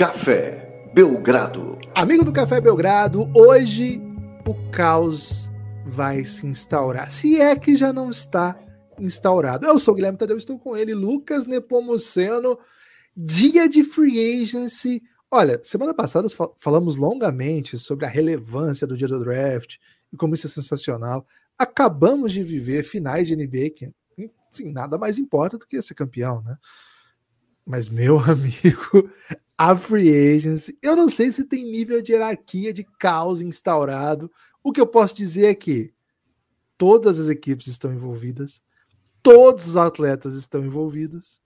Café Belgrado. Amigo do Café Belgrado, hoje o caos vai se instaurar, se é que já não está instaurado. Eu sou o Guilherme Tadeu, estou com ele, Lucas Nepomuceno. Dia de Free Agency. Olha, semana passada falamos longamente sobre a relevância do dia do draft e como isso é sensacional. Acabamos de viver finais de NBA que, sim, nada mais importa do que ser campeão, né? Mas, meu amigo, a Free Agency, eu não sei se tem nível de hierarquia, de caos instaurado. O que eu posso dizer é que todas as equipes estão envolvidas, todos os atletas estão envolvidos,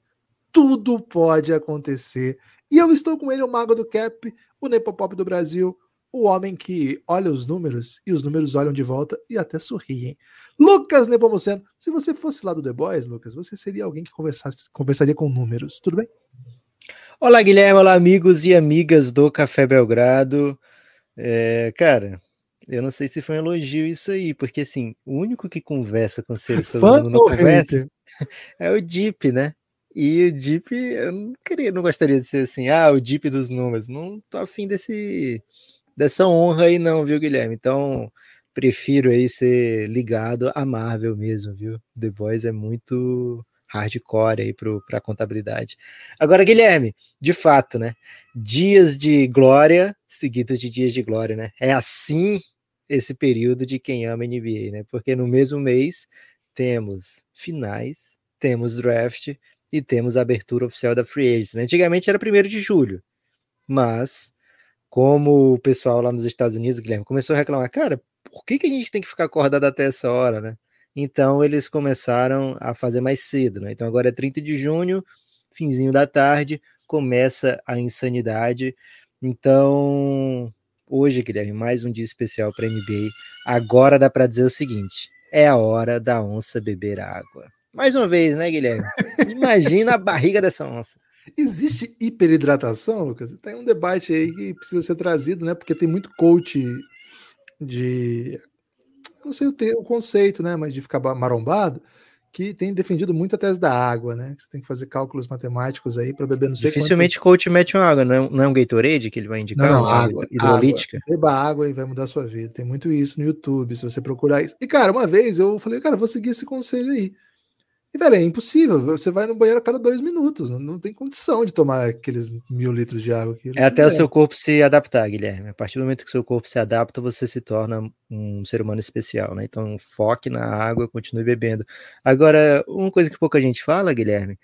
tudo pode acontecer. E eu estou com ele, o mago do cap, o Nepopop do Brasil, o homem que olha os números e os números olham de volta e até sorriem. Lucas Nepomuceno, se você fosse lá do The Boys, Lucas, você seria alguém que conversaria com números, tudo bem? Olá, Guilherme, olá, amigos e amigas do Café Belgrado. Cara, eu não sei se foi um elogio isso aí, porque assim, o único que conversa com seres que todo mundo não conversa é o Deep, né? E o Deep, eu não gostaria de ser assim, o Deep dos números. Não tô afim dessa honra aí não, viu, Guilherme? Então, prefiro aí ser ligado a Marvel mesmo, viu? The Boys é muito hardcore aí pra contabilidade. Agora, Guilherme, de fato, né? Dias de glória seguidos de dias de glória, né? É assim esse período de quem ama NBA, né? Porque no mesmo mês temos finais, temos draft e temos a abertura oficial da Free Agency. Antigamente era 1º de julho, mas como o pessoal lá nos Estados Unidos, Guilherme, começou a reclamar, cara, por que a gente tem que ficar acordado até essa hora, né? Então eles começaram a fazer mais cedo, né? Então agora é 30 de junho, finzinho da tarde, começa a insanidade. Então, hoje, Guilherme, mais um dia especial para a NBA. Agora dá para dizer o seguinte, é a hora da onça beber água. Mais uma vez, né, Guilherme? Imagina a barriga dessa onça. Existe hiperidratação, Lucas? Tem um debate aí que precisa ser trazido, né? Porque tem muito coach de... não sei o conceito, né? Mas de ficar marombado, que tem defendido muito a tese da água, né? Que você tem que fazer cálculos matemáticos aí para beber não sei Dificilmente coach mete uma água, não é um Gatorade que ele vai indicar? Não, água hidrolítica? Beba água e vai mudar a sua vida. Tem muito isso no YouTube, se você procurar isso. E, cara, uma vez eu falei, cara, vou seguir esse conselho aí. E, velho, é impossível. Você vai no banheiro a cada 2 minutos. Não tem condição de tomar aqueles 1.000 litros de água. É até o seu corpo se adaptar, Guilherme. A partir do momento que o seu corpo se adapta, você se torna um ser humano especial, né? Então, foque na água, continue bebendo. Agora, uma coisa que pouca gente fala, Guilherme,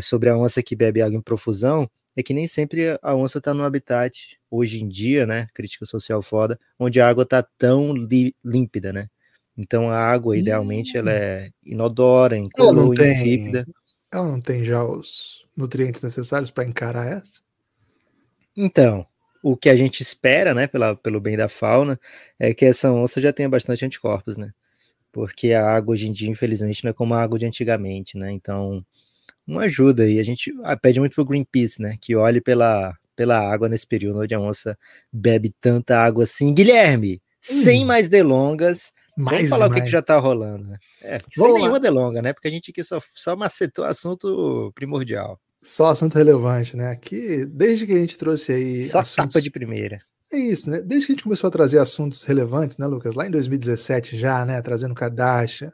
sobre a onça que bebe água em profusão, é que nem sempre a onça está no habitat, hoje em dia, né? Crítica social foda, onde a água está tão límpida, né? Então a água, idealmente, ela é inodora, incolor, insípida. Ela não tem já os nutrientes necessários para encarar essa? Então, o que a gente espera, né, pelo bem da fauna, é que essa onça já tenha bastante anticorpos, né? Porque a água hoje em dia, infelizmente, não é como a água de antigamente, né? Então, uma ajuda aí. A gente pede muito pro Greenpeace, né, que olhe pela água nesse período onde a onça bebe tanta água assim. Guilherme, sem mais delongas, vamos falar o que já tá rolando, né? Sem nenhuma delonga, né? Porque a gente aqui só macetou assunto primordial. Só assunto relevante, né? Aqui, desde que a gente trouxe aí só assuntos... tapa de primeira. É isso, né? Desde que a gente começou a trazer assuntos relevantes, né, Lucas? Lá em 2017 já, né? Trazendo Kardashian.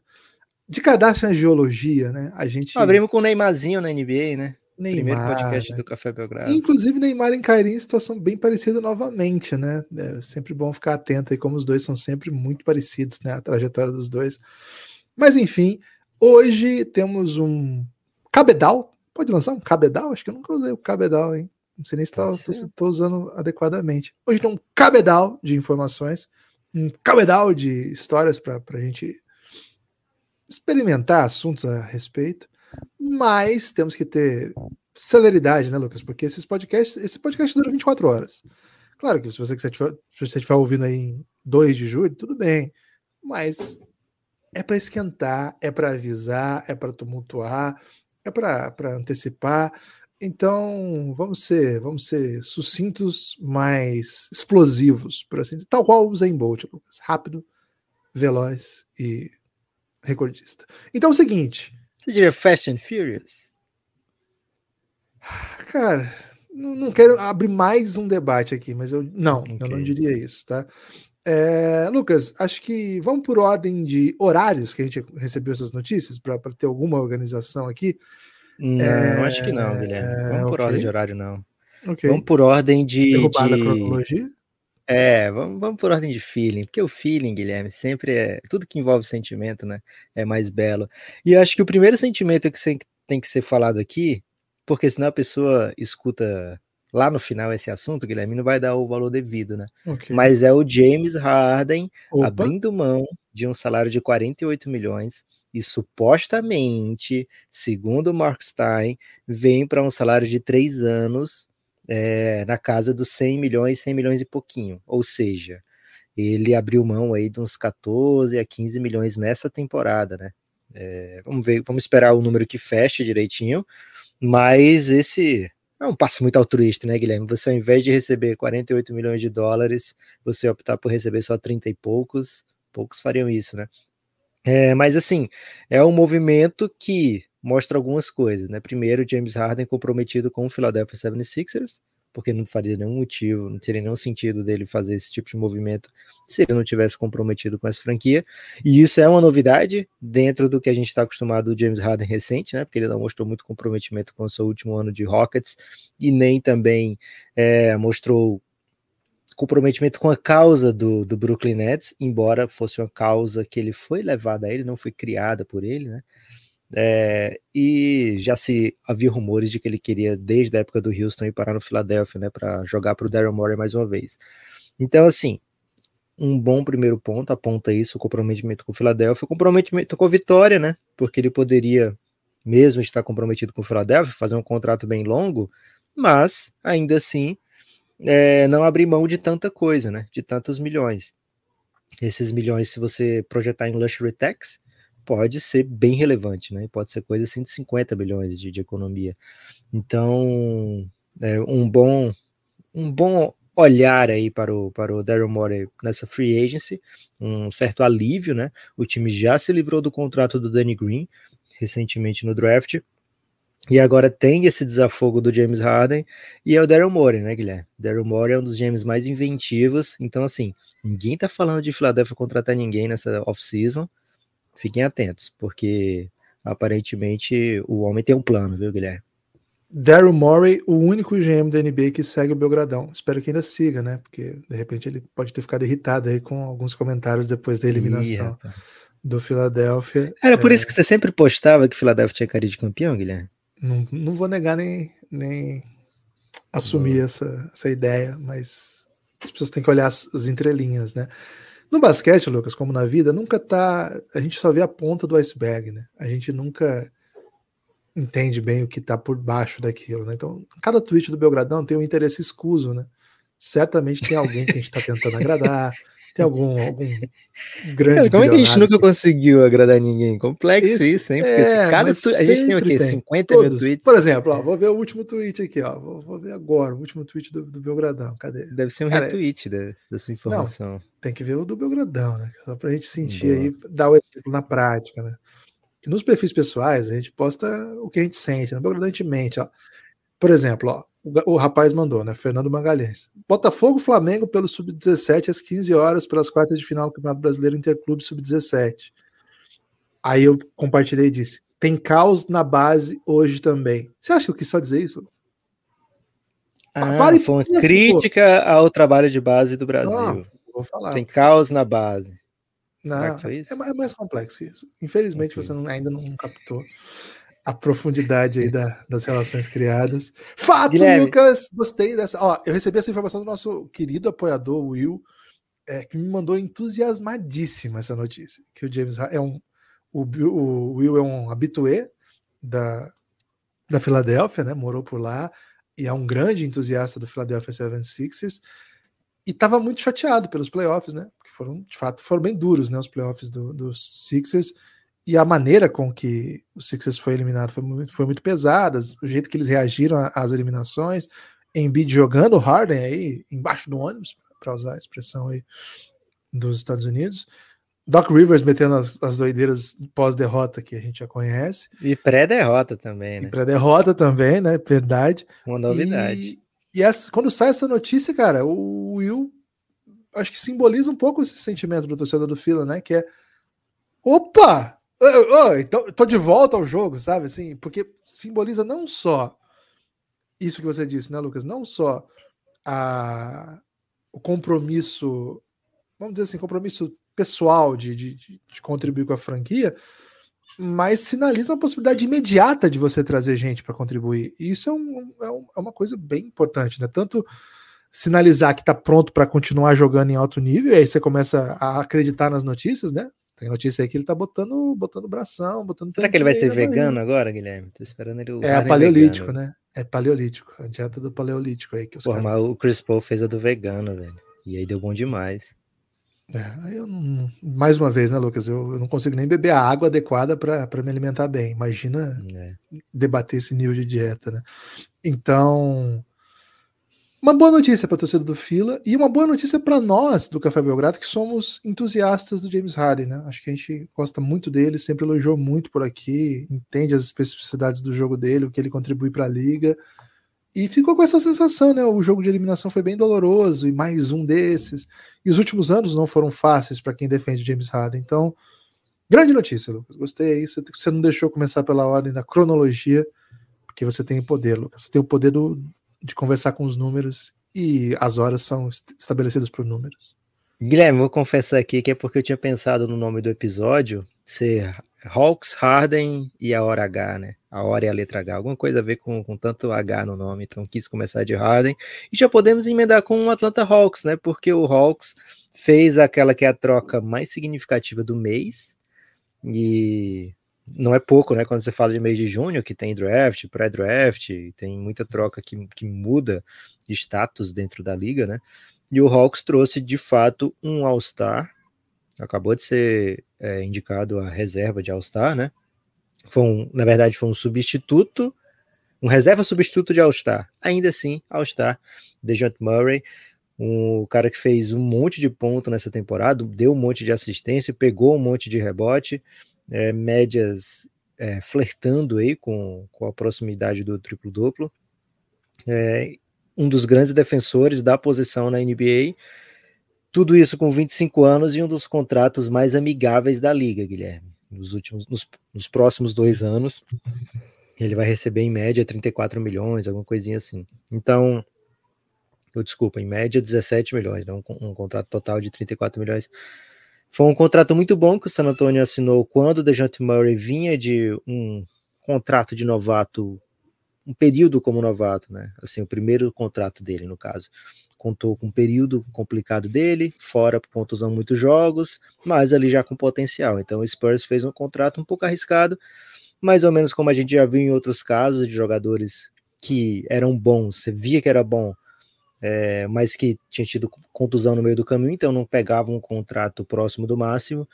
De Kardashian a geologia, né? A gente... abrimos com o Neymarzinho na NBA, né? Neymar, primeiro podcast do Café Belgrado. Inclusive Neymar e Kyrie em situação bem parecida novamente, né? É sempre bom ficar atento aí como os dois são sempre muito parecidos, né? A trajetória dos dois. Mas enfim, hoje temos um cabedal. Pode lançar um cabedal? Acho que eu nunca usei o cabedal, hein? Não sei nem se estou usando adequadamente. Hoje tem um cabedal de informações, um cabedal de histórias para a gente experimentar assuntos a respeito. Mas temos que ter celeridade, né, Lucas? Porque esse podcast dura 24 horas. Claro que se você estiver ouvindo aí em 2 de julho, tudo bem. Mas é para esquentar, é para avisar, é para tumultuar, é para antecipar. Então, vamos ser sucintos, mas explosivos, por assim dizer. Tal qual o Usain Bolt, Lucas. Rápido, veloz e recordista. Então é o seguinte... Você diria Fast and Furious? Cara, não quero abrir mais um debate aqui, mas eu não diria isso, tá? Lucas, acho que vamos por ordem de horários que a gente recebeu essas notícias, para ter alguma organização aqui. Não, acho que não, Guilherme. Vamos por ordem de horário, não. Okay. Vamos por ordem de... Derrubar a cronologia? Vamos por ordem de feeling, porque o feeling, Guilherme, sempre tudo que envolve sentimento, né, é mais belo. E eu acho que o primeiro sentimento que tem que ser falado aqui, porque senão a pessoa escuta lá no final esse assunto, Guilherme, não vai dar o valor devido, né? Okay. Mas é o James Harden abrindo mão de um salário de 48 milhões e supostamente, segundo o Mark Stein, vem para um salário de 3 anos na casa dos 100 milhões e pouquinho. Ou seja, ele abriu mão aí de uns 14 a 15 milhões nessa temporada, né? Vamos esperar o número que feche direitinho, mas esse é um passo muito altruísta, né, Guilherme? Você, ao invés de receber 48 milhões de dólares, você optar por receber só 30 e poucos fariam isso, né? Mas assim, é um movimento que mostra algumas coisas, né? Primeiro, James Harden comprometido com o Philadelphia 76ers, porque não faria nenhum motivo, não teria nenhum sentido dele fazer esse tipo de movimento se ele não tivesse comprometido com essa franquia, e isso é uma novidade dentro do que a gente está acostumado do James Harden recente, né? Porque ele não mostrou muito comprometimento com o seu último ano de Rockets, e nem também mostrou comprometimento com a causa do Brooklyn Nets, embora fosse uma causa que ele foi levada a ele, não foi criada por ele, né? E já havia rumores de que ele queria, desde a época do Houston, ir parar no Philadelphia, né, para jogar para o Daryl Morey mais uma vez. Então, assim, um bom primeiro ponto aponta isso, o comprometimento com o Philadelphia, o comprometimento com a vitória, né, porque ele poderia mesmo estar comprometido com o Philadelphia, fazer um contrato bem longo, mas, ainda assim, não abrir mão de tanta coisa, né, de tantos milhões. Esses milhões, se você projetar em luxury tax, pode ser bem relevante, né? Pode ser coisa assim de 50 bilhões de economia. Então, um bom olhar aí para o Daryl Morey nessa free agency, um certo alívio, né? O time já se livrou do contrato do Danny Green recentemente no draft, e agora tem esse desafogo do James Harden, e é o Daryl Morey, né, Guilherme? Daryl Morey é um dos GMs mais inventivos, então assim, ninguém tá falando de Philadelphia contratar ninguém nessa off-season. Fiquem atentos, porque aparentemente o homem tem um plano, viu, Guilherme? Daryl Morey, o único GM da NBA que segue o Belgradão. Espero que ainda siga, né? Porque de repente ele pode ter ficado irritado aí com alguns comentários depois da eliminação do Philadelphia. Era por isso que você sempre postava que Philadelphia tinha cara de campeão, Guilherme? Não vou negar nem assumir essa ideia, mas as pessoas têm que olhar as entrelinhas, né? No basquete, Lucas, como na vida, a gente só vê a ponta do iceberg, né? A gente nunca entende bem o que está por baixo daquilo, né? Então, cada tweet do Belgradão tem um interesse escuso, né? Certamente tem alguém que a gente está tentando agradar, tem algum grande. Como é que a gente nunca conseguiu agradar ninguém? Complexo isso, hein? Porque a gente tem o quê? 50 mil tweets? Por exemplo, vou ver o último tweet aqui, vou ver agora o último tweet do Belgradão. Cadê? Deve ser um retweet da sua informação. Não, tem que ver o do Belgradão, né? Só pra gente sentir aí, dar o exemplo na prática, né? Que nos perfis pessoais a gente posta o que a gente sente, no Belgradão a gente mente, ó. Por exemplo, o rapaz mandou, né? Fernando Magalhães. Botafogo Flamengo pelo Sub-17 às 15 horas pelas quartas de final do Campeonato Brasileiro Interclube Sub-17. Aí eu compartilhei e disse: tem caos na base hoje também. Você acha que eu quis só dizer isso? Foi uma crítica ao trabalho de base do Brasil. Não, vou falar. Tem caos na base. Não, é mais complexo que isso. Infelizmente você ainda não captou a profundidade aí das relações criadas. Fato, Guilherme. Lucas! Gostei dessa. Eu recebi essa informação do nosso querido apoiador, Will, que me mandou entusiasmadíssima essa notícia. Que o James o Will é um habitué da Filadélfia, né? Morou por lá e é um grande entusiasta do Philadelphia 76ers. E estava muito chateado pelos playoffs, né? Porque de fato foram bem duros, né? Os playoffs dos Sixers. E a maneira com que o Sixers foi eliminado foi muito pesada. O jeito que eles reagiram às eliminações. Embiid jogando o Harden aí embaixo do ônibus, para usar a expressão aí dos Estados Unidos. Doc Rivers metendo as doideiras pós-derrota que a gente já conhece. E pré-derrota também, né? E pré-derrota também, né? Verdade. Uma novidade. quando sai essa notícia, cara, o Will acho que simboliza um pouco esse sentimento do torcedor do Fila, né? Que é opa! Então tô de volta ao jogo, sabe? Assim, porque simboliza não só isso que você disse, né, Lucas? Não só o compromisso, vamos dizer assim, compromisso pessoal de contribuir com a franquia, mas sinaliza uma possibilidade imediata de você trazer gente para contribuir. E isso é uma coisa bem importante, né? Tanto sinalizar que está pronto para continuar jogando em alto nível, e aí você começa a acreditar nas notícias, né? Tem notícia aí que ele tá botando bração, botando. Será que ele vai ser vegano agora, Guilherme? Tô esperando ele. É paleolítico, vegano, né? É paleolítico, a dieta do paleolítico aí que os caras. Mas o Chris Paul fez a do vegano, velho. E aí deu bom demais. Mais uma vez, né, Lucas? Eu não consigo nem beber a água adequada para me alimentar bem. Imagina debater esse nível de dieta, né? Então, uma boa notícia para a torcida do Fila e uma boa notícia para nós do Café Belgrado, que somos entusiastas do James Harden, né? Acho que a gente gosta muito dele, sempre elogiou muito por aqui, entende as especificidades do jogo dele, o que ele contribui para a liga. E ficou com essa sensação, né? O jogo de eliminação foi bem doloroso e mais um desses. E os últimos anos não foram fáceis para quem defende James Harden. Então, grande notícia, Lucas. Gostei aí. Você não deixou começar pela ordem da cronologia, porque você tem o poder, Lucas. Você tem o poder de conversar com os números e as horas são estabelecidas por números. Guilherme, vou confessar aqui que é porque eu tinha pensado no nome do episódio ser Hawks, Harden e a hora H, né? A hora e a letra H, alguma coisa a ver com tanto H no nome, então quis começar de Harden. E já podemos emendar com o Atlanta Hawks, né? Porque o Hawks fez aquela que é a troca mais significativa do mês, e não é pouco, né? Quando você fala de mês de junho, que tem draft, pré-draft, tem muita troca que muda status dentro da liga, né? E o Hawks trouxe, de fato, um All-Star, acabou de ser indicado a reserva de All-Star, né? Na verdade, foi um substituto, um reserva substituto de All-Star. Ainda assim, All-Star, DeJounte Murray, um cara que fez um monte de ponto nessa temporada, deu um monte de assistência, pegou um monte de rebote, médias flertando aí com a proximidade do triplo-duplo. Um dos grandes defensores da posição na NBA, tudo isso com 25 anos e um dos contratos mais amigáveis da liga, Guilherme. Nos próximos 2 anos, ele vai receber em média 34 milhões, alguma coisinha assim. Então, em média 17 milhões, né? Um contrato total de 34 milhões. Foi um contrato muito bom que o San Antonio assinou quando o DeJounte Murray vinha de um contrato de novato, um período como novato, né? Assim, o primeiro contrato dele, no caso. Contou com um período complicado dele, fora por contusão muitos jogos, mas ali já com potencial. Então o Spurs fez um contrato um pouco arriscado, mais ou menos como a gente já viu em outros casos de jogadores que eram bons, você via que era bom, mas que tinha tido contusão no meio do caminho, então não pegavam um contrato próximo do máximo.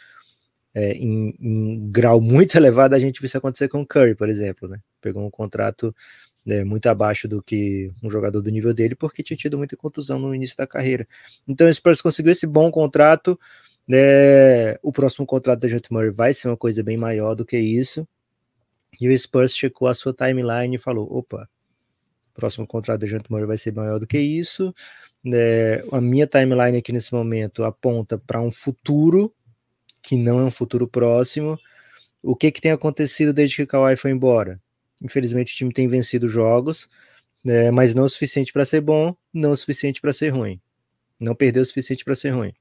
Em grau muito elevado, a gente viu isso acontecer com o Curry, por exemplo, né? Pegou um contrato muito abaixo do que um jogador do nível dele, porque tinha tido muita contusão no início da carreira. Então o Spurs conseguiu esse bom contrato, o próximo contrato da DeJounte Murray vai ser uma coisa bem maior do que isso, e o Spurs checou a sua timeline e falou, opa, o próximo contrato da DeJounte Murray vai ser maior do que isso, a minha timeline aqui nesse momento aponta para um futuro que não é um futuro próximo. O que tem acontecido desde que o Kawhi foi embora? Infelizmente o time tem vencido jogos, mas não o suficiente para ser bom, não o suficiente para ser ruim. Não perdeu o suficiente para ser ruim.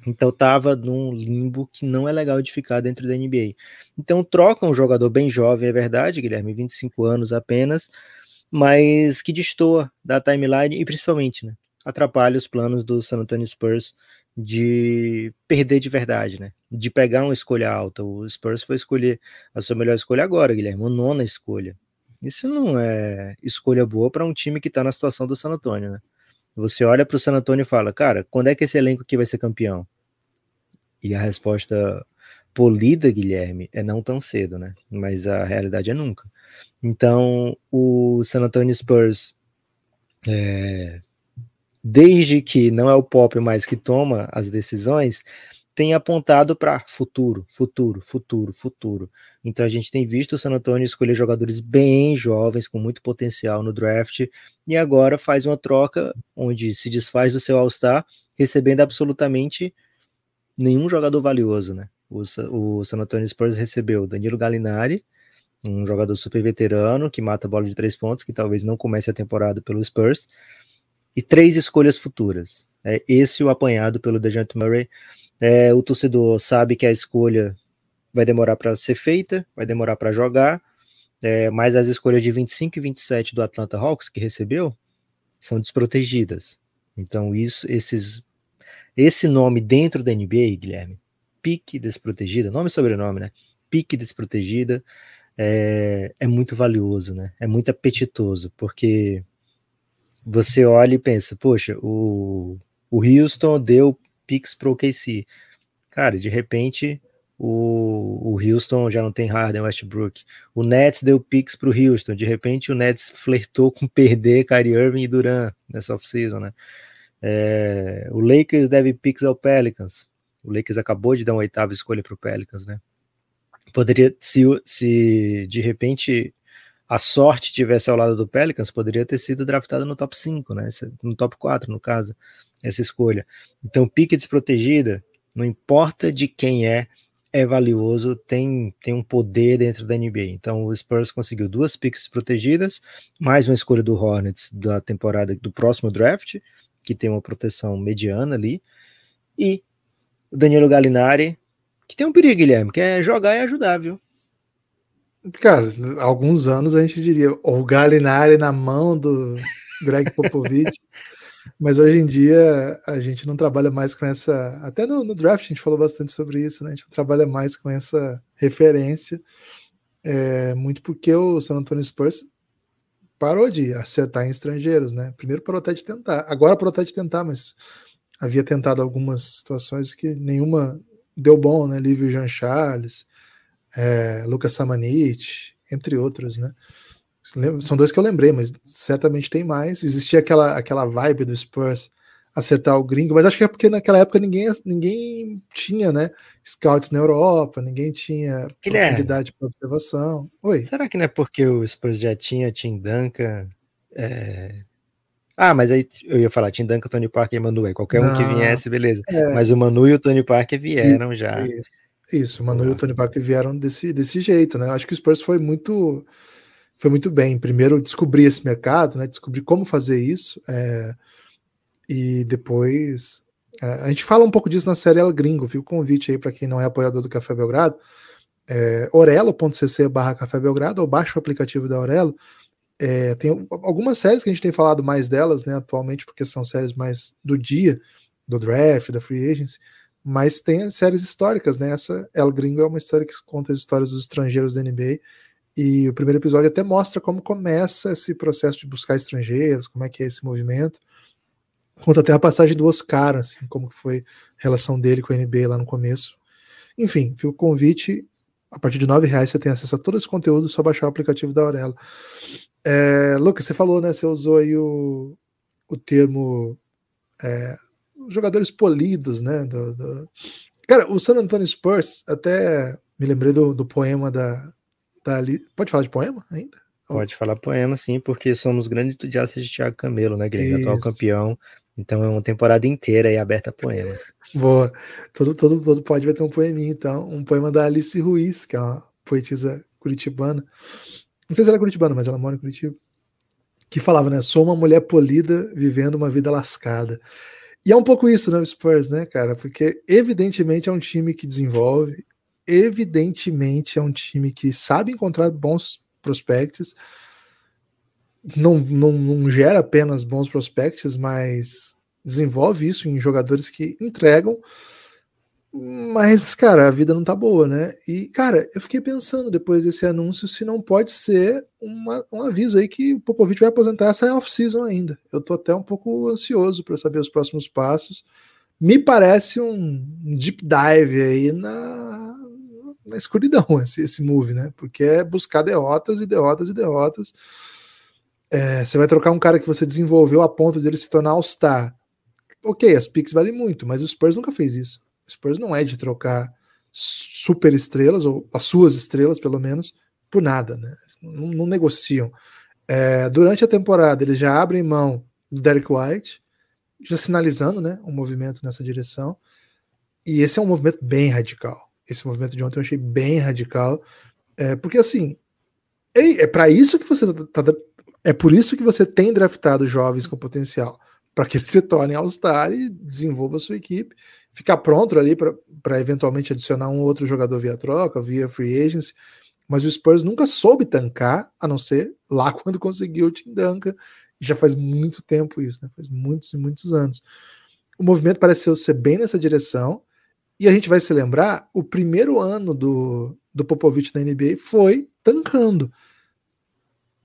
Então estava num limbo que não é legal de ficar dentro da NBA. Então troca um jogador bem jovem, é verdade, Guilherme, 25 anos apenas, mas que destoa da timeline e principalmente, né, atrapalha os planos do San Antonio Spurs de perder de verdade, né? De pegar uma escolha alta. O Spurs foi escolher a sua melhor escolha agora, Guilherme, a 9ª escolha. Isso não é escolha boa para um time que está na situação do San Antonio, né? Você olha para o San Antonio e fala, cara, quando é que esse elenco aqui vai ser campeão? E a resposta polida, Guilherme, é não tão cedo, né? Mas a realidade é nunca. Então, o San Antonio Spurs desde que não é o Pop mais que toma as decisões, tem apontado para futuro. Então a gente tem visto o San Antonio escolher jogadores bem jovens, com muito potencial no draft, e agora faz uma troca onde se desfaz do seu All-Star, recebendo absolutamente nenhum jogador valioso, né? O San Antonio Spurs recebeu Danilo Gallinari, um jogador super veterano, que mata a bola de 3 pontos, que talvez não comece a temporada pelo Spurs, e 3 escolhas futuras. Esse o apanhado pelo DeJounte Murray. O torcedor sabe que a escolha vai demorar para ser feita, vai demorar para jogar, mas as escolhas de 25 e 27 do Atlanta Hawks, que recebeu, são desprotegidas. Então esse nome dentro da NBA, Guilherme, pique desprotegida, nome e sobrenome, né? Pique desprotegida, é muito valioso, né? É muito apetitoso, porque você olha e pensa, poxa, o Houston deu picks para o OKC. Cara, de repente o Houston já não tem Harden, Westbrook. O Nets deu picks para o Houston. De repente o Nets flertou com perder Kyrie Irving e Durant nessa off-season, né? O Lakers deve picks ao Pelicans. O Lakers acabou de dar uma 8ª escolha para o Pelicans, né? Poderia, se de repente a sorte tivesse ao lado do Pelicans, poderia ter sido draftado no top 5, né? No top 4, no caso, essa escolha. Então, pique desprotegida, não importa de quem é valioso, tem um poder dentro da NBA. Então, o Spurs conseguiu 2 piques protegidas, mais uma escolha do Hornets da temporada do próximo draft, que tem uma proteção mediana ali, e o Danilo Gallinari, que tem um perigo, Guilherme, que é jogar e ajudar, viu? Cara, há alguns anos a gente diria o Gallinari na mão do Greg Popovich, mas hoje em dia a gente não trabalha mais com essa. Até no draft a gente falou bastante sobre isso, né? A gente não trabalha mais com essa referência, muito porque o San Antonio Spurs parou de acertar em estrangeiros, né? Primeiro parou até de tentar, agora parou até de tentar, mas havia tentado algumas situações que nenhuma deu bom, né? Lívio Jean Charles, Lucas Samanit, entre outros, né? São 2 que eu lembrei, mas certamente tem mais. Existia aquela vibe do Spurs acertar o gringo, mas acho que é porque naquela época ninguém tinha, né, scouts na Europa, ninguém tinha profundidade para observação. Oi. Será que não é porque o Spurs já tinha Tim Duncan? Mas aí eu ia falar Tim Duncan, Tony Parker e Manu, qualquer um que viesse, beleza. Mas o Manu e o Tony Parker vieram já. Isso, o Manu e o Tony Parker vieram desse jeito, né? Eu acho que o Spurs foi muito bem. Primeiro descobrir esse mercado, né? Descobrir como fazer isso, e depois a gente fala um pouco disso na série El Gringo, fica o convite aí para quem não é apoiador do Café Belgrado, orelo.cc/Café Belgrado, ou baixa o aplicativo da Orelo. Tem algumas séries que a gente tem falado mais delas, né, atualmente, porque são séries mais do dia, do draft, da free agency, mas tem as séries históricas, né? Essa El Gringo é uma história que conta as histórias dos estrangeiros da NBA, e o primeiro episódio até mostra como começa esse processo de buscar estrangeiros, como é que é esse movimento. Conta até a passagem do Oscar, assim, como foi a relação dele com a NBA lá no começo. Enfim, fica o convite. A partir de R$9 você tem acesso a todo esse conteúdo, só baixar o aplicativo da Aurelo. Lucas, você falou, né? Você usou aí o termo jogadores polidos, né? Cara, o San Antonio Spurs, até me lembrei do poema da Pode falar de poema ainda? Pode falar poema, sim, porque somos grandes entusiastas de Thiago Camelo, né, Guilherme? Atual campeão. Então é uma temporada inteira aí aberta a poemas. Boa. Todo pode vai ter um poeminha, então. Um poema da Alice Ruiz, que é uma poetisa curitibana. Não sei se ela é curitibana, mas ela mora em Curitiba. Que falava, né? Sou uma mulher polida vivendo uma vida lascada. E é um pouco isso, né, o Spurs, né, cara? Porque evidentemente é um time que desenvolve, evidentemente é um time que sabe encontrar bons prospects, não gera apenas bons prospects, mas desenvolve isso em jogadores que entregam. Mas, cara, a vida não tá boa, né? E, cara, eu fiquei pensando depois desse anúncio se não pode ser um aviso aí que o Popovich vai aposentar essa off-season ainda. Eu tô até um pouco ansioso para saber os próximos passos. Me parece um deep dive aí na escuridão esse move, né? Porque é buscar derrotas e derrotas e derrotas. Você vai trocar um cara que você desenvolveu a ponto de ele se tornar All-Star. Ok, as picks valem muito, mas o Spurs nunca fez isso. O O Spurs não é de trocar super estrelas, ou as suas estrelas, pelo menos, por nada, né? Não negociam. Durante a temporada, eles já abrem mão do Derek White, já sinalizando, né, um movimento nessa direção. E esse é um movimento bem radical. Esse movimento de ontem eu achei bem radical. Porque, assim, é para isso que você é por isso que você tem draftado jovens com potencial, para que eles se tornem All-Star e desenvolva a sua equipe, ficar pronto ali para eventualmente adicionar um outro jogador via troca, via free agency. Mas o Spurs nunca soube tancar, a não ser lá quando conseguiu o Tim Duncan. Já faz muito tempo isso, né? Faz muitos e muitos anos. O movimento pareceu ser bem nessa direção, e a gente vai se lembrar, o primeiro ano do Popovich na NBA foi tancando.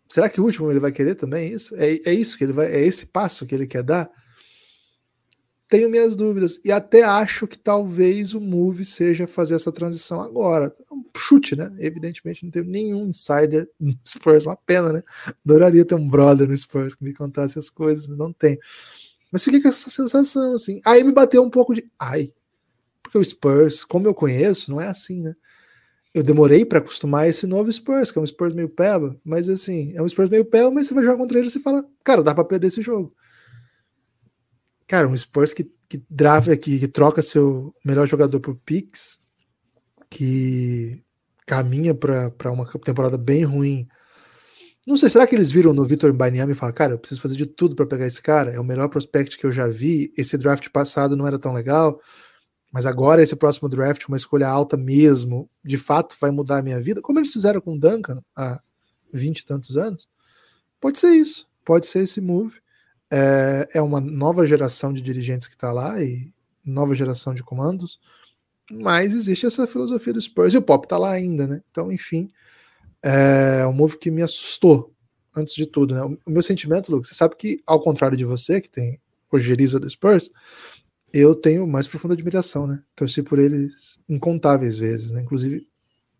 Será que o último ele vai querer também isso? É isso que ele vai, é esse passo que ele quer dar? Tenho minhas dúvidas, e até acho que talvez o move seja fazer essa transição agora. É um chute, né? Evidentemente não tenho nenhum insider no Spurs, uma pena, né? Adoraria ter um brother no Spurs que me contasse as coisas, não tem. Mas fiquei com essa sensação, assim. Aí me bateu um pouco de porque o Spurs, como eu conheço, não é assim, né? Eu demorei para acostumar a esse novo Spurs, que é um Spurs meio peba, mas assim, é um Spurs meio peba, mas você vai jogar contra ele e você fala, cara, dá para perder esse jogo. Cara, um Spurs que troca seu melhor jogador por picks, que caminha para uma temporada bem ruim. Não sei, será que eles viram no Victor Wembanyama e falaram, cara, eu preciso fazer de tudo para pegar esse cara, é o melhor prospect que eu já vi, esse draft passado não era tão legal, mas agora esse próximo draft, uma escolha alta mesmo, de fato vai mudar a minha vida, como eles fizeram com o Duncan há 20 e tantos anos? Pode ser isso, pode ser esse move. É uma nova geração de dirigentes que está lá e nova geração de comandos, mas existe essa filosofia do Spurs e o Pop está lá ainda, né? Então, enfim, é um move que me assustou antes de tudo, né? O meu sentimento, Lucas, você sabe que, ao contrário de você, que tem ojeriza do Spurs, eu tenho mais profunda admiração, né? Torci por eles incontáveis vezes, né? Inclusive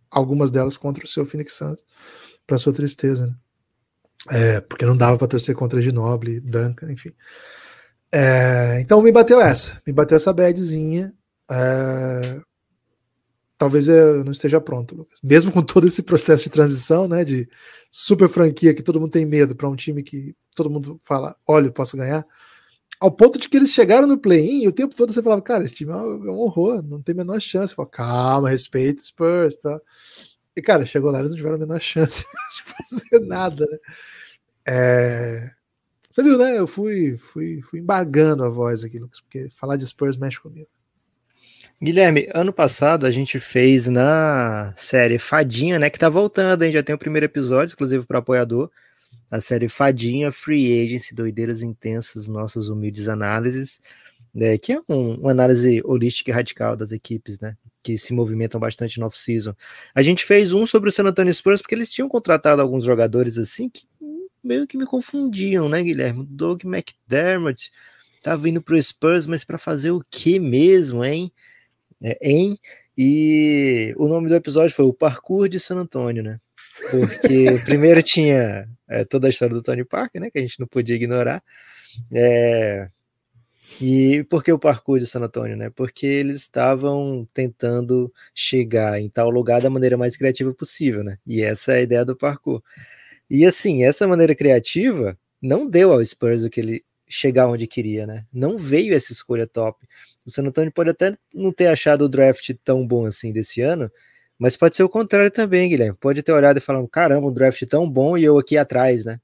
algumas delas contra o seu Phoenix Suns, para sua tristeza, né? Porque não dava para torcer contra Ginobili, Duncan, enfim. Então me bateu essa badzinha. Talvez eu não esteja pronto, Lucas. Mesmo com todo esse processo de transição, né, de super franquia que todo mundo tem medo para um time que todo mundo fala, olha, eu posso ganhar, ao ponto de que eles chegaram no play-in e o tempo todo você falava, cara, esse time é um horror, não tem a menor chance. Você fala, calma, respeita o Spurs, tá? E, cara, chegou lá, eles não tiveram a menor chance de fazer nada, né? Você viu, né? Eu fui embargando a voz aqui, Lucas, porque falar de Spurs mexe comigo. Guilherme, ano passado a gente fez na série Fadinha, né, que tá voltando, hein? Já tem o primeiro episódio, exclusivo para apoiador, a série Fadinha, Free Agency, doideiras intensas, nossas humildes análises, né, que é uma análise holística e radical das equipes, né, que se movimentam bastante no off-season. A gente fez um sobre o San Antonio Spurs, porque eles tinham contratado alguns jogadores assim, que meio que me confundiam, né, Guilherme? O Doug McDermott tá vindo pro Spurs, mas para fazer o que mesmo, hein? E o nome do episódio foi o Parkour de San Antonio, né? Porque primeiro tinha toda a história do Tony Parker, né? Que a gente não podia ignorar. E por que o Parkour de San Antonio, né? Porque eles estavam tentando chegar em tal lugar da maneira mais criativa possível, né? E essa é a ideia do Parkour. E assim, essa maneira criativa não deu ao Spurs o que ele chegar onde queria, né? Não veio essa escolha top. O San Antonio pode até não ter achado o draft tão bom assim desse ano, mas pode ser o contrário também, Guilherme. Pode ter olhado e falado, caramba, um draft tão bom e eu aqui atrás, né?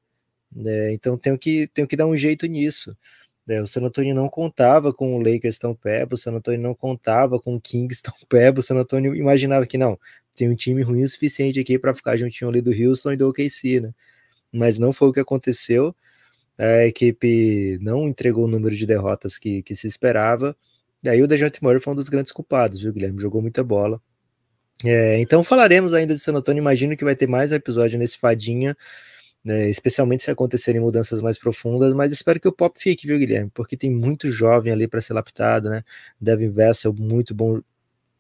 Então tenho que dar um jeito nisso. O San Antonio não contava com o Lakers tão peba, o San Antonio não contava com o Kings tão peba, o San Antonio imaginava que não, tem um time ruim o suficiente aqui para ficar juntinho ali do Houston e do OKC, né? Mas não foi o que aconteceu. A equipe não entregou o número de derrotas que se esperava. E aí o DeJounte Murray foi um dos grandes culpados, viu, Guilherme? Jogou muita bola. Então falaremos ainda de San Antonio. Imagino que vai ter mais um episódio nesse Fadinha, especialmente se acontecerem mudanças mais profundas, mas espero que o Pop fique, viu, Guilherme? Porque tem muito jovem ali para ser lapidado, né? Devin Vassell, muito bom.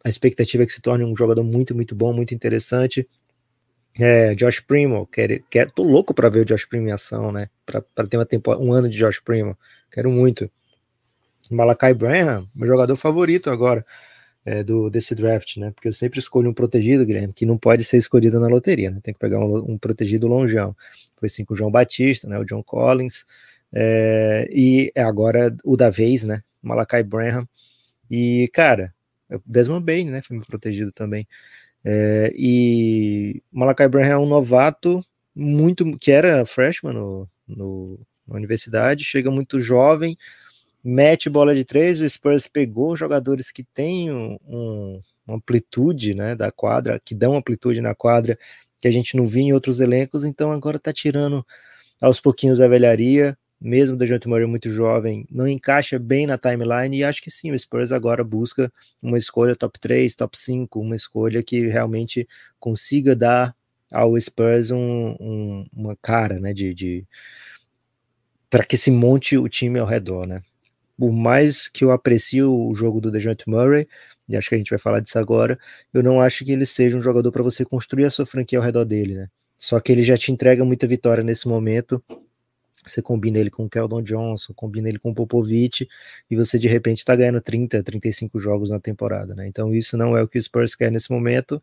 A expectativa é que se torne um jogador muito, muito bom, muito interessante. Josh Primo, tô louco para ver o Josh Primo em ação, né? Para ter um ano de Josh Primo, quero muito. Malachi Branham, meu jogador favorito agora. desse draft, né? Porque eu sempre escolho um protegido, Guilherme, que não pode ser escolhido na loteria, né? Tem que pegar um protegido longeão. Foi sim com o João Batista, né? O John Collins, e agora o da vez, né? Malachi Branham. E, cara, Desmond Bane, né? Foi protegido também. E Malachi Branham é um novato que era freshman na universidade, chega muito jovem, mete bola de 3, o Spurs pegou jogadores que têm uma amplitude, né, da quadra, que dão amplitude na quadra, que a gente não via em outros elencos, então agora tá tirando aos pouquinhos a velharia, mesmo o DeJounte Murray muito jovem, não encaixa bem na timeline, e acho que sim, o Spurs agora busca uma escolha top 3, top 5, uma escolha que realmente consiga dar ao Spurs uma cara, né, para que se monte o time ao redor, né. Por mais que eu aprecio o jogo do DeJounte Murray, e acho que a gente vai falar disso agora, eu não acho que ele seja um jogador para você construir a sua franquia ao redor dele, né. Só que ele já te entrega muita vitória nesse momento. Você combina ele com o Keldon Johnson, combina ele com o Popovich, e você de repente está ganhando 30, 35 jogos na temporada, né? Então isso não é o que o Spurs quer nesse momento.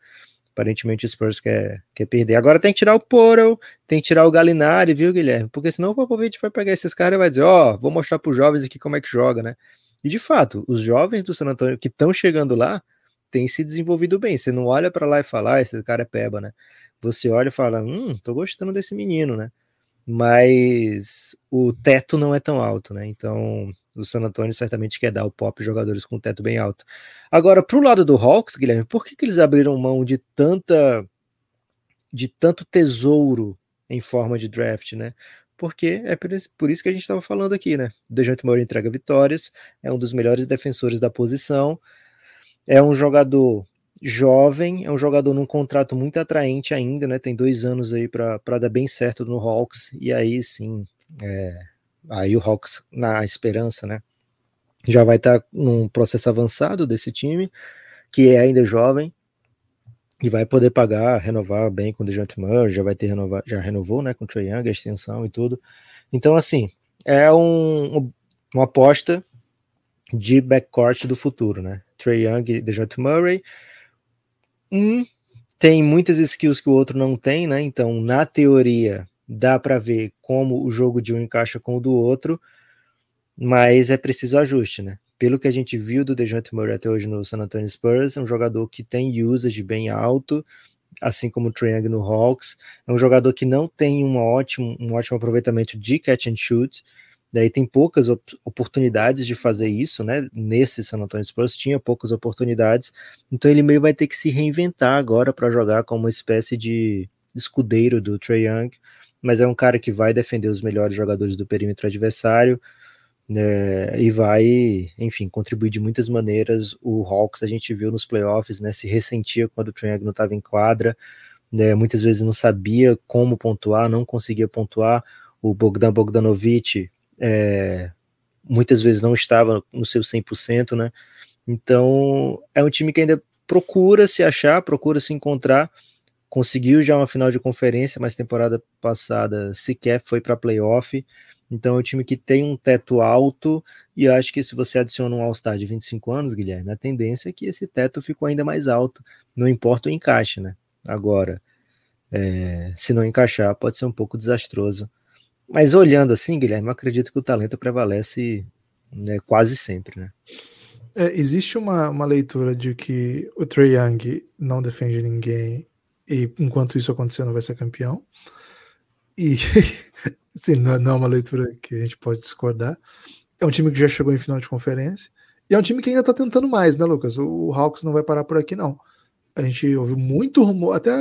Aparentemente o Spurs quer perder. Agora tem que tirar o Portal, tem que tirar o Gallinari, viu, Guilherme? Porque senão o Popovich vai pegar esses caras e vai dizer, vou mostrar para os jovens aqui como é que joga, né? E de fato, os jovens do San Antonio que estão chegando lá têm se desenvolvido bem. Você não olha para lá e fala, esse cara é peba, né? Você olha e fala, tô gostando desse menino, né? Mas o teto não é tão alto, né? Então o San Antonio certamente quer dar o pop jogadores com teto bem alto. Agora, pro lado do Hawks, Guilherme, por que eles abriram mão de tanto tesouro em forma de draft, né? Porque é por isso que a gente estava falando aqui, né? O DeJounte Murray entrega vitórias, é um dos melhores defensores da posição, é um jogador jovem, é um jogador num contrato muito atraente ainda, né? Tem 2 anos aí para dar bem certo no Hawks, e aí sim, aí o Hawks, na esperança, né? Já vai estar num processo avançado desse time, que é ainda jovem, e vai poder renovar bem com o DeJounte Murray, já renovou, né? Com o Trae Young, a extensão e tudo. Então, assim, é uma aposta de backcourt do futuro, né? Trae Young e DeJounte Murray. Tem muitas skills que o outro não tem, né? Então, na teoria, dá para ver como o jogo de um encaixa com o do outro, mas é preciso ajuste, né? Pelo que a gente viu do DeJounte Murray até hoje no San Antonio Spurs, é um jogador que tem usage bem alto, assim como o Trae Young no Hawks, é um jogador que não tem um ótimo aproveitamento de catch and shoot, daí tem poucas oportunidades de fazer isso, né? Nesse San Antonio Spurs tinha poucas oportunidades, então ele meio vai ter que se reinventar agora para jogar como uma espécie de escudeiro do Trae Young, mas é um cara que vai defender os melhores jogadores do perímetro adversário, e vai, enfim, contribuir de muitas maneiras. O Hawks, a gente viu nos playoffs, né, se ressentia quando o Trae Young não estava em quadra, né, muitas vezes não sabia como pontuar, não conseguia pontuar. O Bogdan Bogdanovic muitas vezes não estava no seu 100%, né? Então é um time que ainda procura se achar, procura se encontrar. Conseguiu já uma final de conferência, mas temporada passada sequer foi para playoff. Então é um time que tem um teto alto, e acho que se você adiciona um All-Star de 25 anos, Guilherme, a tendência é que esse teto ficou ainda mais alto, não importa o encaixe, né? Agora, se não encaixar, pode ser um pouco desastroso. Mas olhando assim, Guilherme, eu acredito que o talento prevalece, né, quase sempre, né? Existe uma leitura de que o Trae Young não defende ninguém, e enquanto isso acontecer não vai ser campeão. E assim, não é uma leitura que a gente pode discordar. É um time que já chegou em final de conferência, e é um time que ainda tá tentando mais, né, Lucas? O Hawks não vai parar por aqui, não. A gente ouviu muito rumor, até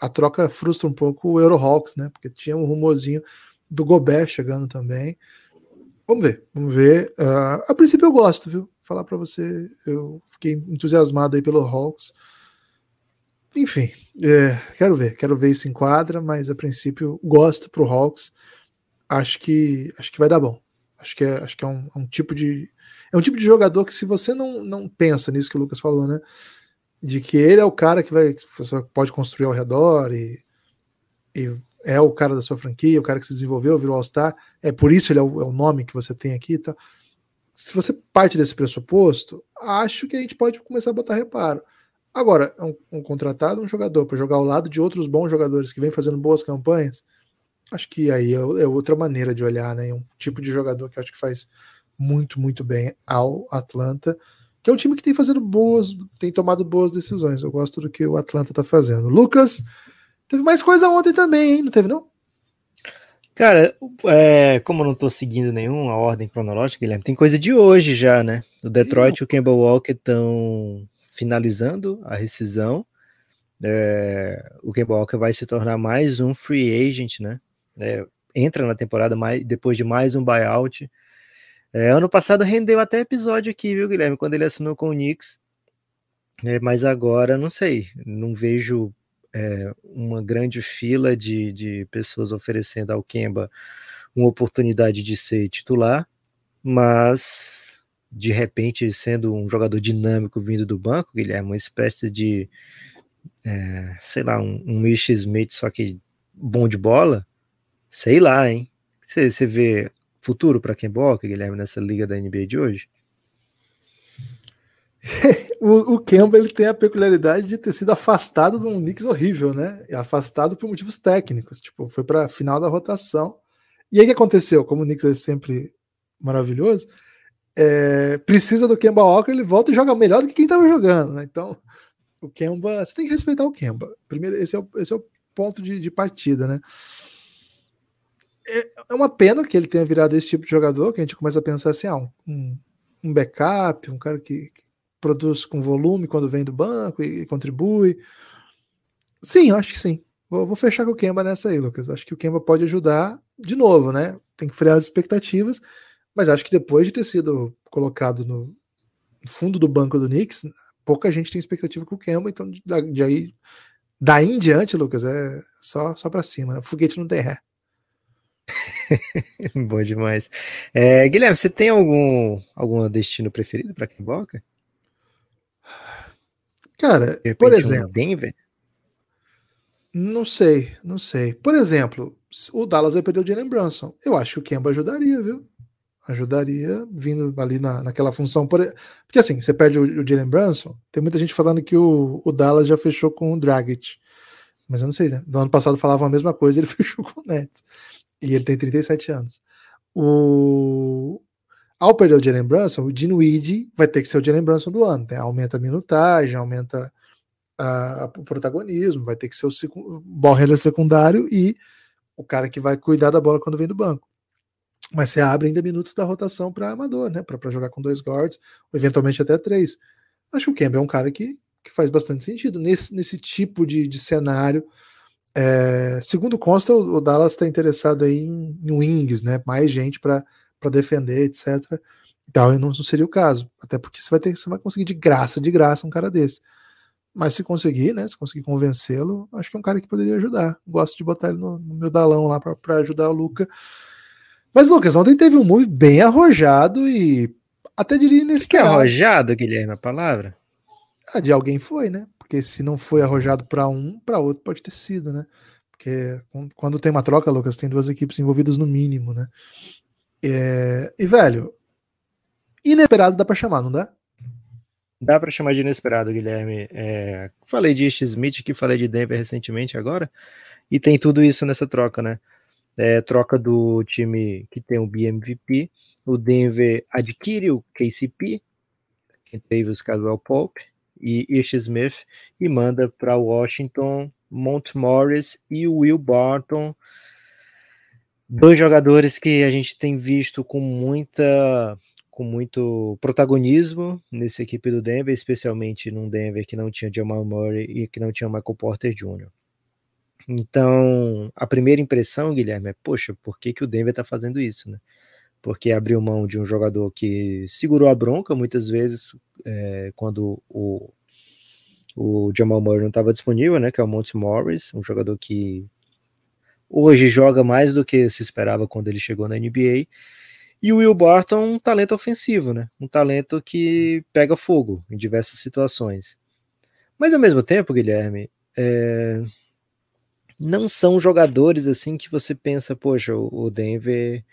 a troca frustra um pouco o Eurohawks, né? Porque tinha um rumorzinho do Gobert chegando também. Vamos ver. A princípio eu gosto, viu? Falar para você, eu fiquei entusiasmado aí pelo Hawks. Enfim, quero ver isso em quadra, mas a princípio gosto pro Hawks. Acho que vai dar bom. Acho que é um tipo de jogador que, se você não pensa nisso que o Lucas falou, né? De que ele é o cara que você pode construir ao redor e é o cara da sua franquia, o cara que se desenvolveu, virou All-Star, por isso ele é o nome que você tem aqui, tá? se você parte desse pressuposto, acho que a gente pode começar a botar reparo. Agora, um contratado, um jogador para jogar ao lado de outros bons jogadores que vêm fazendo boas campanhas, acho que aí é outra maneira de olhar, né? Um tipo de jogador que eu acho que faz muito, muito bem ao Atlanta, que é um time que tem tomado boas decisões. Eu gosto do que o Atlanta tá fazendo. Lucas, teve mais coisa ontem também, hein? Não teve, não? Cara, como eu não tô seguindo nenhuma ordem cronológica, Guilherme, tem coisa de hoje já, né? O Detroit e o Kemba Walker estão finalizando a rescisão. O Kemba Walker vai se tornar mais um free agent, né? Entra na temporada depois de mais um buyout. Ano passado rendeu até episódio aqui, viu, Guilherme? Quando ele assinou com o Knicks. Mas agora, não sei, não vejo uma grande fila de pessoas oferecendo ao Kemba uma oportunidade de ser titular, mas de repente sendo um jogador dinâmico vindo do banco, Guilherme, uma espécie de sei lá, um Ish Smith, só que bom de bola, sei lá, hein? Você vê futuro para Kemba Walker, Guilherme, nessa liga da NBA de hoje? O Kemba, ele tem a peculiaridade de ter sido afastado de um Knicks horrível, né? Afastado por motivos técnicos. Tipo, foi para a final da rotação. E aí o que aconteceu? Como o Knicks é sempre maravilhoso, precisa do Kemba Walker, ele volta e joga melhor do que quem estava jogando, né? Então, o Kemba, você tem que respeitar o Kemba. Primeiro, esse é o ponto de partida, né? É uma pena que ele tenha virado esse tipo de jogador, que a gente começa a pensar assim, um backup, um cara que produz com volume quando vem do banco e contribui. Sim, eu acho que sim. Vou fechar com o Kemba nessa aí, Lucas. Acho que o Kemba pode ajudar de novo, né? Tem que frear as expectativas, mas acho que depois de ter sido colocado no fundo do banco do Knicks, pouca gente tem expectativa com o Kemba, então daí em diante, Lucas, é só pra cima, né? O foguete não tem ré. Bom demais. Guilherme, você tem algum destino preferido para Kemba Walker? Cara, De por repente um exemplo, Denver? não sei. Por exemplo, o Dallas vai perder o Jalen Brunson. Eu acho que o Kemba ajudaria, viu? Ajudaria vindo ali naquela função. Porque assim, você perde o Jalen Brunson, tem muita gente falando que o Dallas já fechou com o Dragic. Mas eu não sei, né? No ano passado falavam a mesma coisa, ele fechou com o Nets. E ele tem 37 anos. Ao perder o Jalen Brunson, o Dinwiddie vai ter que ser o Jalen Brunson do ano. Né? Aumenta a minutagem, aumenta o protagonismo, vai ter que ser o ball handler secundário e o cara que vai cuidar da bola quando vem do banco. Mas você abre ainda minutos da rotação para amador, né? Para jogar com 2 guards, eventualmente até 3. Acho que o Kemba é um cara que faz bastante sentido nesse tipo de cenário. Segundo consta, o Dallas está interessado aí em wings, né? Mais gente para defender, etc. Então não seria o caso, até porque você vai conseguir de graça um cara desse. Mas se conseguir, né? Se conseguir convencê-lo, acho que é um cara que poderia ajudar. Gosto de botar ele no meu dalão lá para ajudar o Luca. Mas, Lucas, ontem teve um move bem arrojado e até diria O que é inesperado. arrojado, Guilherme, a palavra? De alguém foi, né? Porque se não foi arrojado para outro pode ter sido, né? Porque quando tem uma troca, Lucas, tem 2 equipes envolvidas no mínimo, né? E, velho, inesperado dá para chamar, não dá? Dá para chamar de inesperado, Guilherme. Falei de Ish Smith aqui, falei de Denver recentemente agora, e tem tudo isso nessa troca, né? Troca do time que tem o BMVP, o Denver adquire o KCP, quem teve os Caldwell Pope e Ish Smith, e manda para Washington Monte Morris e o Will Barton, 2 jogadores que a gente tem visto com muito protagonismo nessa equipe do Denver, especialmente num Denver que não tinha Jamal Murray e que não tinha Michael Porter Jr. Então, a primeira impressão, Guilherme, é, poxa, por que o Denver está fazendo isso, né? Porque abriu mão de um jogador que segurou a bronca muitas vezes quando o Jamal Murray não estava disponível, né? Que é o Monte Morris, um jogador que hoje joga mais do que se esperava quando ele chegou na NBA. E o Will Barton, um talento ofensivo, né? Um talento que pega fogo em diversas situações. Mas ao mesmo tempo, Guilherme, não são jogadores assim que você pensa, poxa, o Denver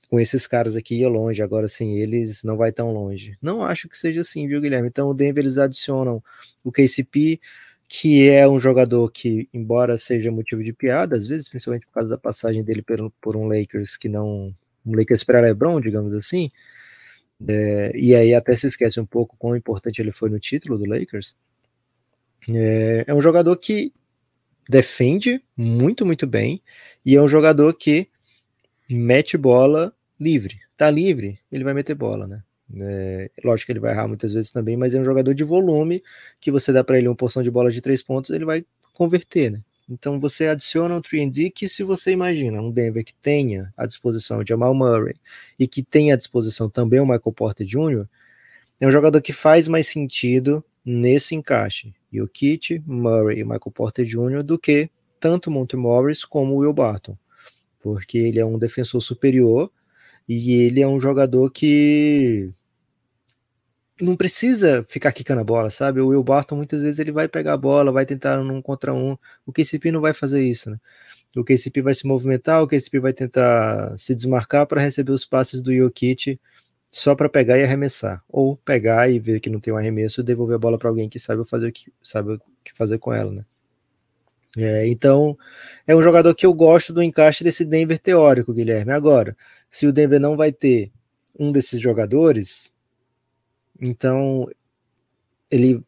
com esses caras aqui ia longe, agora sem eles não vai tão longe. Não acho que seja assim, viu, Guilherme? Então o Denver eles adicionam o KCP, que é um jogador que, embora seja motivo de piada, às vezes, principalmente por causa da passagem dele por um Lakers que não... um Lakers pré-LeBron, digamos assim, e aí até se esquece um pouco quão importante ele foi no título do Lakers. É um jogador que defende muito, muito bem, e é um jogador que mete bola livre. Tá livre, ele vai meter bola, né? Lógico que ele vai errar muitas vezes também, mas é um jogador de volume que você dá para ele uma porção de bola de 3 pontos, ele vai converter, né? Então você adiciona um 3&D que, se você imagina um Denver que tenha à disposição o Jamal Murray e que tenha à disposição também o Michael Porter Jr., é um jogador que faz mais sentido nesse encaixe, Jokic, Murray e Michael Porter Jr., do que tanto Monte Morris como o Will Barton, porque ele é um defensor superior e ele é um jogador que não precisa ficar quicando a bola, sabe? O Will Barton muitas vezes ele vai pegar a bola, vai tentar um contra um, o KCP não vai fazer isso, né? O KCP vai se movimentar, o KCP vai tentar se desmarcar para receber os passes do Jokic só para pegar e arremessar, ou pegar e ver que não tem um arremesso e devolver a bola para alguém que sabe o que fazer com ela, né? Então, é um jogador que eu gosto do encaixe desse Denver teórico, Guilherme. Agora, se o Denver não vai ter um desses jogadores, então ele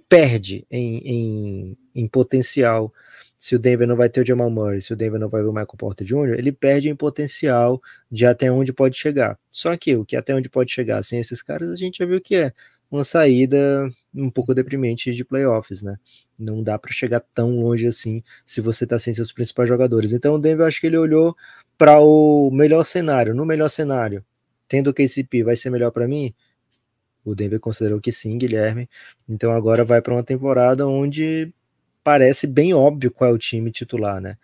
perde em potencial. Se o Denver não vai ter o Jamal Murray, se o Denver não vai ver o Michael Porter Jr., ele perde em potencial de até onde pode chegar. Só que o que até onde pode chegar sem esses caras, a gente já viu que é uma saída um pouco deprimente de playoffs, né? Não dá para chegar tão longe assim se você está sem seus principais jogadores. Então o Denver, acho que ele olhou para o melhor cenário. No melhor cenário, tendo o KCP, vai ser melhor para mim? O Denver considerou que sim, Guilherme. Então agora vai para uma temporada onde parece bem óbvio qual é o time titular, né?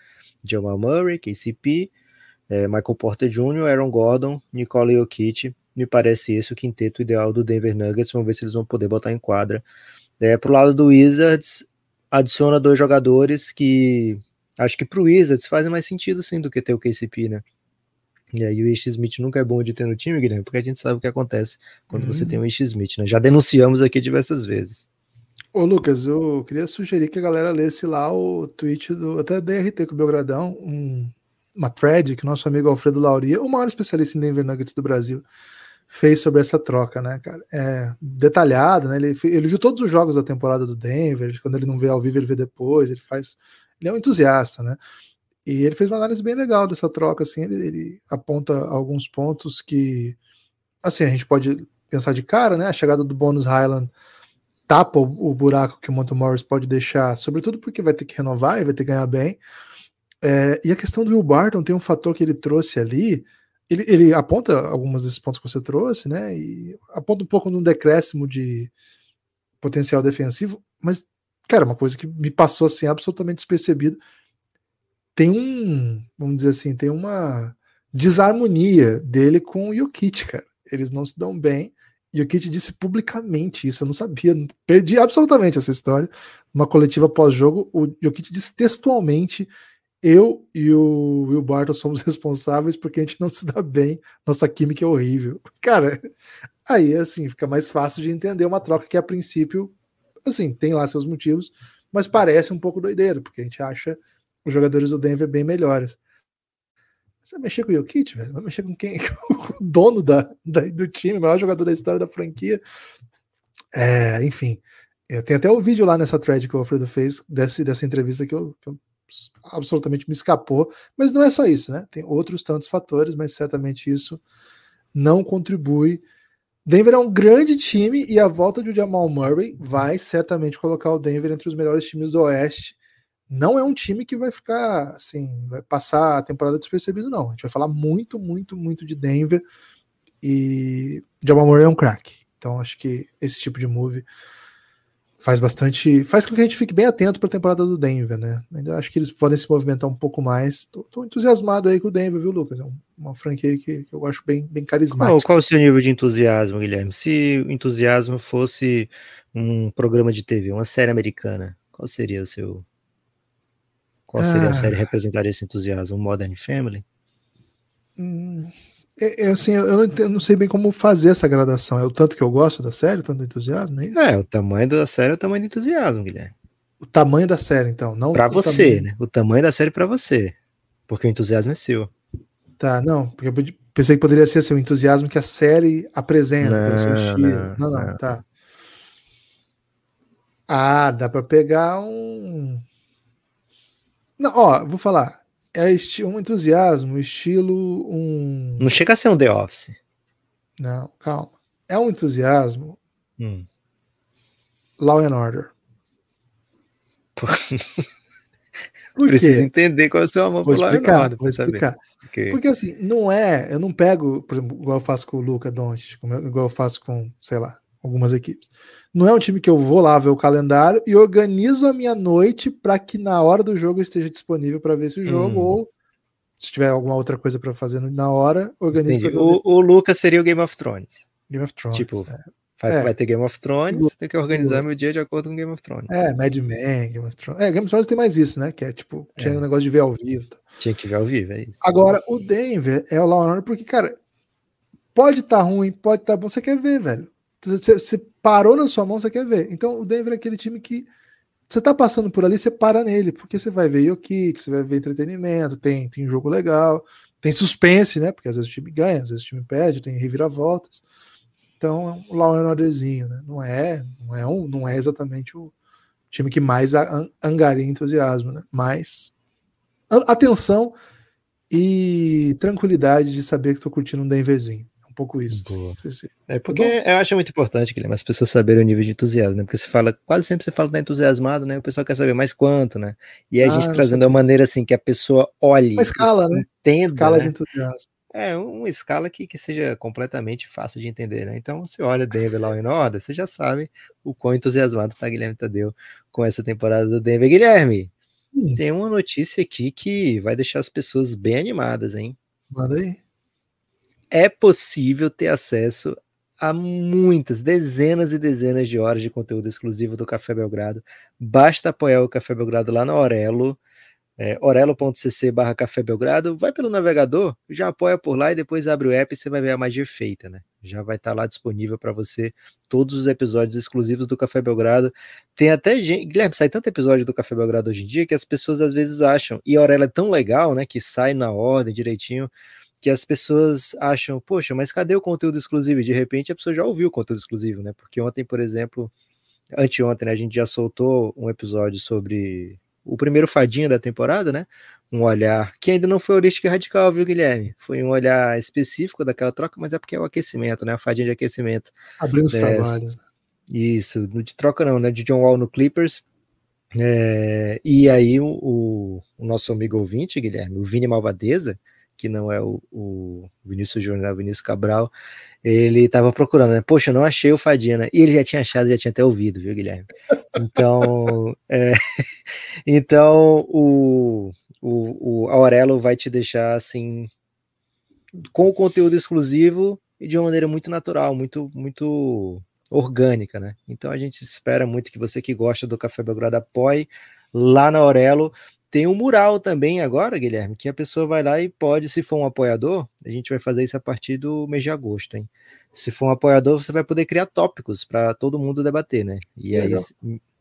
Jamal Murray, KCP, Michael Porter Jr., Aaron Gordon, Nikola Jokic. Me parece esse o quinteto ideal do Denver Nuggets. Vamos ver se eles vão poder botar em quadra. Pro lado do Wizards, adiciona 2 jogadores que acho que pro Wizards faz mais sentido sim do que ter o KCP, né? E aí o Ish Smith nunca é bom de ter no time, Guilherme, porque a gente sabe o que acontece quando você tem o Ish Smith, né? Já denunciamos aqui diversas vezes. Ô Lucas, eu queria sugerir que a galera lesse lá o tweet do até DRT com o Belgradão, uma thread que nosso amigo Alfredo Lauria, o maior especialista em Denver Nuggets do Brasil, fez sobre essa troca, né, cara? Detalhado, né? Ele viu todos os jogos da temporada do Denver, quando ele não vê ao vivo, ele vê depois, ele é um entusiasta, né? E ele fez uma análise bem legal dessa troca, assim, ele aponta alguns pontos que, assim, a gente pode pensar de cara, né? A chegada do Bones Highland tapa o buraco que o Monte Morris pode deixar, sobretudo porque vai ter que renovar e vai ter que ganhar bem. E a questão do Will Barton tem um fator que ele trouxe ali, ele aponta alguns desses pontos que você trouxe, né? E aponta um pouco num decréscimo de potencial defensivo, mas, cara, uma coisa que me passou assim absolutamente despercebido. Vamos dizer assim, tem uma desarmonia dele com o Jokic, cara. Eles não se dão bem. E o Jokic disse publicamente isso, eu não sabia, perdi absolutamente essa história. Uma coletiva pós-jogo, o Jokic disse textualmente: eu e o Will Barton somos responsáveis porque a gente não se dá bem, nossa química é horrível. Cara, aí assim, fica mais fácil de entender uma troca que a princípio, assim, tem lá seus motivos, mas parece um pouco doideiro, porque a gente acha os jogadores do Denver bem melhores. Você vai mexer com o Jokic, velho? Vai mexer com quem? O dono do time, o maior jogador da história da franquia. Enfim, tem até o vídeo lá nessa thread que o Alfredo fez dessa entrevista que eu absolutamente me escapou, mas não é só isso, né? Tem outros tantos fatores, mas certamente isso não contribui. Denver é um grande time e a volta de Jamal Murray vai certamente colocar o Denver entre os melhores times do Oeste. Não é um time que vai ficar assim, vai passar a temporada despercebido, não. A gente vai falar muito, muito, muito de Denver e Jamal Murray é um craque. Então acho que esse tipo de move faz com que a gente fique bem atento para a temporada do Denver, né? Ainda acho que eles podem se movimentar um pouco mais. Tô entusiasmado aí com o Denver, viu, Lucas? É uma franquia que eu acho bem, bem carismática. Qual o seu nível de entusiasmo, Guilherme? Se o entusiasmo fosse um programa de TV, uma série americana, qual seria o seu... Qual seria a série que representaria esse entusiasmo? Modern Family? Assim, eu não, não sei bem como fazer essa gradação. É o tanto que eu gosto da série, o tanto do entusiasmo, é isso? O tamanho da série é o tamanho do entusiasmo, Guilherme. O tamanho da série, então, não pra o você, tamanho... né? O tamanho da série pra você. Porque o entusiasmo é seu. Tá, não, porque eu pensei que poderia ser assim, o entusiasmo que a série apresenta, pelo seu estilo. Não, tá. Ah, dá pra pegar um... Não, ó, vou falar. É um entusiasmo, estilo um... Não chega a ser um The Office. Não, calma. É um entusiasmo Law and Order. Precisa entender qual é o seu amor por Law and Order. Vou explicar. Saber. Porque assim, não é... Eu não pego, por exemplo, igual eu faço com o Luka Doncic, igual eu faço com, sei lá, algumas equipes. Não é um time que eu vou lá ver o calendário e organizo a minha noite para que na hora do jogo eu esteja disponível para ver esse jogo, ou se tiver alguma outra coisa para fazer na hora, organizo para ver. O Lucas seria o Game of Thrones. Game of Thrones. Tipo, vai ter Game of Thrones, você tem que organizar meu dia de acordo com Game of Thrones. Mad Men, Game of Thrones. Game of Thrones tem mais isso, né? Que é tipo, tinha um negócio de ver ao vivo. Tá? Tinha que ver ao vivo, é isso. Agora, o Denver é o Law and Order porque, cara, pode estar ruim, pode estar bom, você quer ver, velho. Você parou na sua mão, você quer ver. Então, o Denver é aquele time que você tá passando por ali, você para nele, porque você vai ver Jokic, você vai ver entretenimento, tem jogo legal, tem suspense, né? Porque às vezes o time ganha, às vezes o time perde, tem reviravoltas. Então é um Law and Orderzinho, né? Não é exatamente o time que mais angaria entusiasmo, né? Mas atenção e tranquilidade de saber que estou curtindo um Denverzinho. Um pouco isso. Assim. Porque eu acho muito importante, Guilherme, as pessoas saberem o nível de entusiasmo, né? Porque quase sempre você fala que tá entusiasmado, né? O pessoal quer saber mais quanto, né? E a gente trazendo a maneira assim que a pessoa olhe, uma escala, né? Entenda, escala, né? de entusiasmo. Uma escala que seja completamente fácil de entender, né? Então, você olha Denver Law and Order, você já sabe o quão entusiasmado tá Guilherme Tadeu com essa temporada do Denver. Guilherme, tem uma notícia aqui que vai deixar as pessoas bem animadas, hein? Manda aí. É possível ter acesso a muitas, dezenas e dezenas de horas de conteúdo exclusivo do Café Belgrado. Basta apoiar o Café Belgrado lá na Orelo, orelo.cc/Café Belgrado. Vai pelo navegador, já apoia por lá e depois abre o app e você vai ver a magia feita, né? Já vai estar lá disponível para você todos os episódios exclusivos do Café Belgrado. Tem até gente... Guilherme, sai tanto episódio do Café Belgrado hoje em dia que as pessoas às vezes acham, e a Orelo é tão legal, né, que sai na ordem direitinho, que as pessoas acham, poxa, mas cadê o conteúdo exclusivo? E de repente a pessoa já ouviu o conteúdo exclusivo, né? Porque ontem, por exemplo, anteontem, né, a gente já soltou um episódio sobre o primeiro fadinha da temporada, né? Um olhar que ainda não foi holística e radical, viu, Guilherme? Foi um olhar específico daquela troca, mas é porque é o aquecimento, né? A fadinha de aquecimento. Abrindo os trabalhos. Isso, de troca não, né? De John Wall no Clippers. E aí o nosso amigo ouvinte, Guilherme, o Vini Malvadeza, que não é o Vinícius Júnior, o Vinícius Cabral, ele tava procurando, né? Poxa, não achei o Fadinha, né? E ele já tinha achado, já tinha até ouvido, viu, Guilherme? Então, então a Aurelo vai te deixar, assim, com o conteúdo exclusivo e de uma maneira muito natural, muito, muito orgânica, né? Então a gente espera muito que você que gosta do Café Belgrado apoie lá na Aurelo. Tem um mural também agora, Guilherme, que a pessoa vai lá e pode, se for um apoiador, a gente vai fazer isso a partir do mês de agosto, hein? Se for um apoiador, você vai poder criar tópicos para todo mundo debater, né? E aí,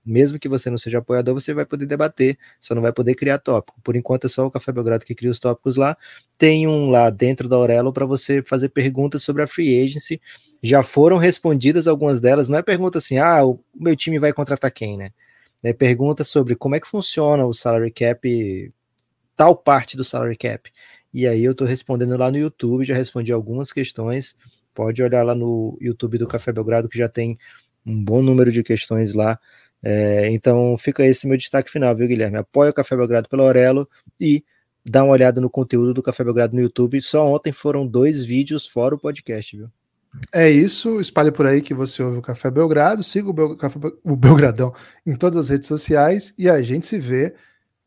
mesmo que você não seja apoiador, você vai poder debater, só não vai poder criar tópico. Por enquanto é só o Café Belgrado que cria os tópicos lá. Tem um lá dentro da Aurelo para você fazer perguntas sobre a Free Agency. Já foram respondidas algumas delas, não é pergunta assim, o meu time vai contratar quem, né? Pergunta sobre como é que funciona o salary cap, tal parte do salary cap. E aí eu tô respondendo lá no YouTube, já respondi algumas questões. Pode olhar lá no YouTube do Café Belgrado, que já tem um bom número de questões lá. Então fica esse meu destaque final, viu, Guilherme? Apoia o Café Belgrado pela Aurelo e dá uma olhada no conteúdo do Café Belgrado no YouTube. Só ontem foram 2 vídeos fora o podcast, viu? É isso, espalhe por aí que você ouve o Café Belgrado, siga o Belgradão em todas as redes sociais e a gente se vê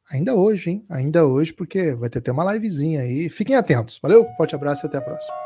ainda hoje, hein? Ainda hoje, porque vai ter até uma livezinha aí. Fiquem atentos. Valeu, forte abraço e até a próxima.